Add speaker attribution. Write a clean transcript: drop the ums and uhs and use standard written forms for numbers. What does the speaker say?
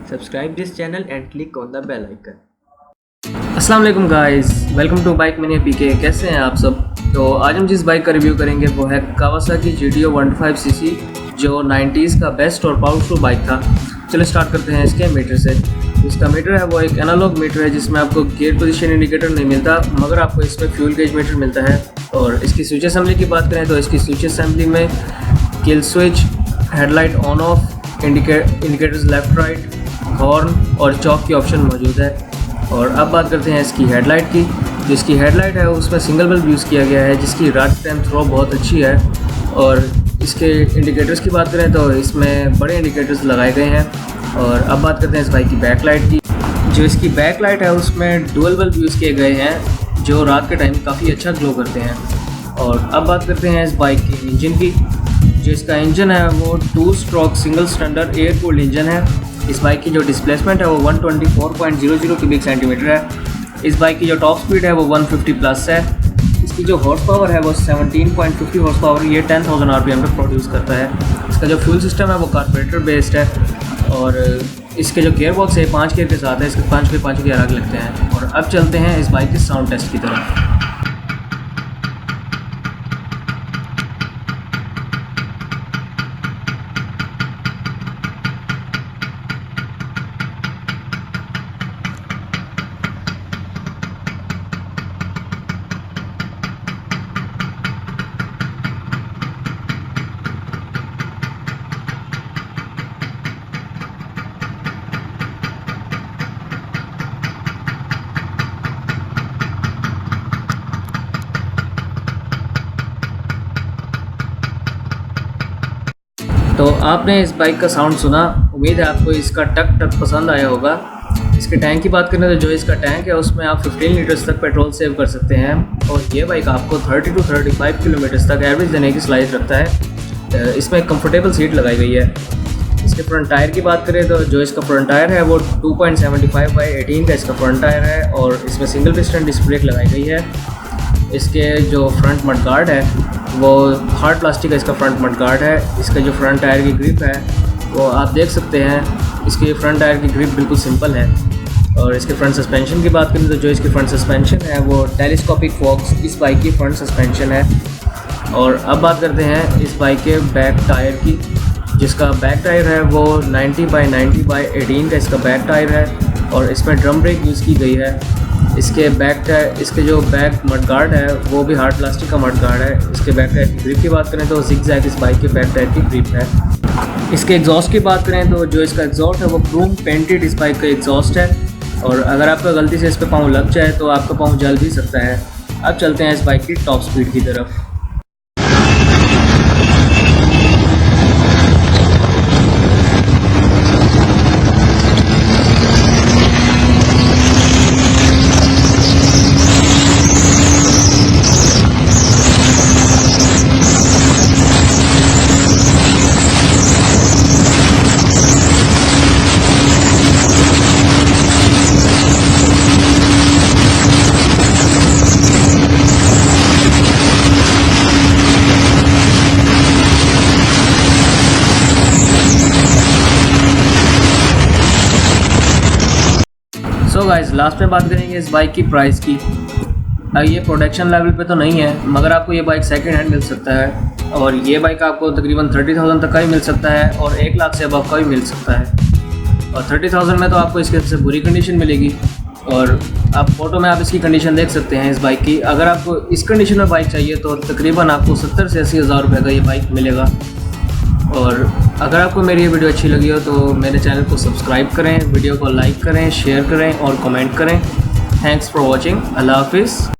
Speaker 1: Subscribe this channel and click on the bell icon.
Speaker 2: अस्सलाम वालेकुम guys, welcome to bike mania PK. कैसे हैं आप सब? तो आज हम जिस बाइक का रिव्यू करेंगे वो है कावासाकी GTO 125cc, जो 90s का बेस्ट और पावरफुल बाइक था। चलो स्टार्ट करते हैं इसके मीटर से। इसका मीटर है वो एक एनालॉग मीटर है जिसमें आपको गियर पोजीशन इंडिकेटर नहीं मिलता, मगर आपको इसमें फ्यूल गेज मीटर मिलता है। और इसकी स्विच असेंबली की बात करें तो इसकी स्विच असेंबली में kill switch, headlight on off, indicators left right, horn और चॉक की ऑप्शन मौजूद है। और अब बात करते हैं इसकी हेडलाइट की। जिसकी हेडलाइट है उसमें सिंगल बल्ब यूज़ किया गया है जिसकी रात टाइम थ्रो बहुत अच्छी है। और इसके इंडिकेटर्स की बात करें तो इसमें बड़े इंडिकेटर्स लगाए गए हैं। और अब बात करते हैं इस बाइक की बैक लाइट की। जो इसकी बैक लाइट है उसमें डुअल बल्ब यूज़ किए गए हैं जो रात के टाइम काफ़ी अच्छा ग्लो करते हैं। और अब बात करते हैं इस बाइक के इंजन की। जो इसका इंजन है वो 2 stroke single cylinder air cooled engine है। इस बाइक की जो डिस्प्लेसमेंट है वो 124.00 क्यूबिक सेंटीमीटर है। इस बाइक की जो टॉप स्पीड है वो 150 प्लस है। इसकी जो हॉर्स पावर है वो 17.50 हॉर्स पावर, ये 10,000 RPM तक प्रोड्यूस करता है। इसका जो फ्यूल सिस्टम है वो कार्बोरेटर बेस्ड है। और इसके जो गियर बॉक्स है 5 गियर के साथ है। इसके 5 गियर आगे लगते हैं। और अब चलते हैं इस बाइक के साउंड टेस्ट की तरफ। तो आपने इस बाइक का साउंड सुना, उम्मीद है आपको इसका टक पसंद आया होगा। इसके टैंक की बात करें तो जो इसका टैंक है उसमें आप 15 लीटर्स तक पेट्रोल सेव कर सकते हैं। और ये बाइक आपको 30 to 35 किलोमीटर्स तक एवरेज देने की सलाहियत रखता है। इसमें कंफर्टेबल सीट लगाई गई है। इसके फ्रंट टायर की बात करें तो जो इसका फ्रंट टायर है वो 2.75/18 का इसका फ्रंट टायर है। और इसमें सिंगल पिस्टन डिस्क ब्रेक लगाई गई है। इसके जो फ्रंट मड गार्ड है वो हार्ड प्लास्टिक का इसका फ्रंट मड गार्ड है। इसका जो फ्रंट टायर की ग्रिप है वो आप देख सकते हैं। इसके फ्रंट टायर की ग्रिप बिल्कुल सिंपल है। और इसके फ्रंट सस्पेंशन की बात करें तो जो इसकी फ्रंट सस्पेंशन है वो टेलीस्कोपिक फोक्स इस बाइक की फ्रंट सस्पेंशन है। और अब बात करते हैं इस बाइक के बैक टायर की। जिसका बैक टायर है वो 90/90/18 का इसका बैक टायर है। और इसमें ड्रम ब्रेक यूज़ की गई है। इसके जो बैक मड गार्ड है वो भी हार्ड प्लास्टिक का मड गार्ड है। इसके बैक टायर की ग्रिप की बात करें तो जिग-जैग इस बाइक के बैक टायर की ग्रिप है। इसके एग्जॉस्ट की बात करें तो जो इसका एग्जॉस्ट है वो क्रोम पेंटेड इस बाइक का एग्जॉस्ट है। और अगर आपका गलती से इस पर पाँव लग जाए तो आपका पाँव जल भी सकता है। अब चलते हैं इस बाइक की टॉप स्पीड की तरफ। सो गाइस, लास्ट में बात करेंगे इस बाइक की प्राइस की। ये प्रोडक्शन लेवल पे तो नहीं है, मगर आपको ये बाइक सेकंड हैंड मिल सकता है। और ये बाइक आपको तकरीबन 30,000 तक का ही मिल सकता है और 1 लाख से अब का भी मिल सकता है। और 30,000 में तो आपको इसके सबसे बुरी कंडीशन मिलेगी। और आप फोटो में आप इसकी कंडीशन देख सकते हैं इस बाइक की। अगर आपको इस कंडीशन में बाइक चाहिए तो तकरीबन आपको 70 से 80 हज़ार रुपये का ये बाइक मिलेगा। और अगर आपको मेरी ये वीडियो अच्छी लगी हो तो मेरे चैनल को सब्सक्राइब करें, वीडियो को लाइक करें, शेयर करें और कमेंट करें। Thanks for watching. अल्लाह हाफिज़।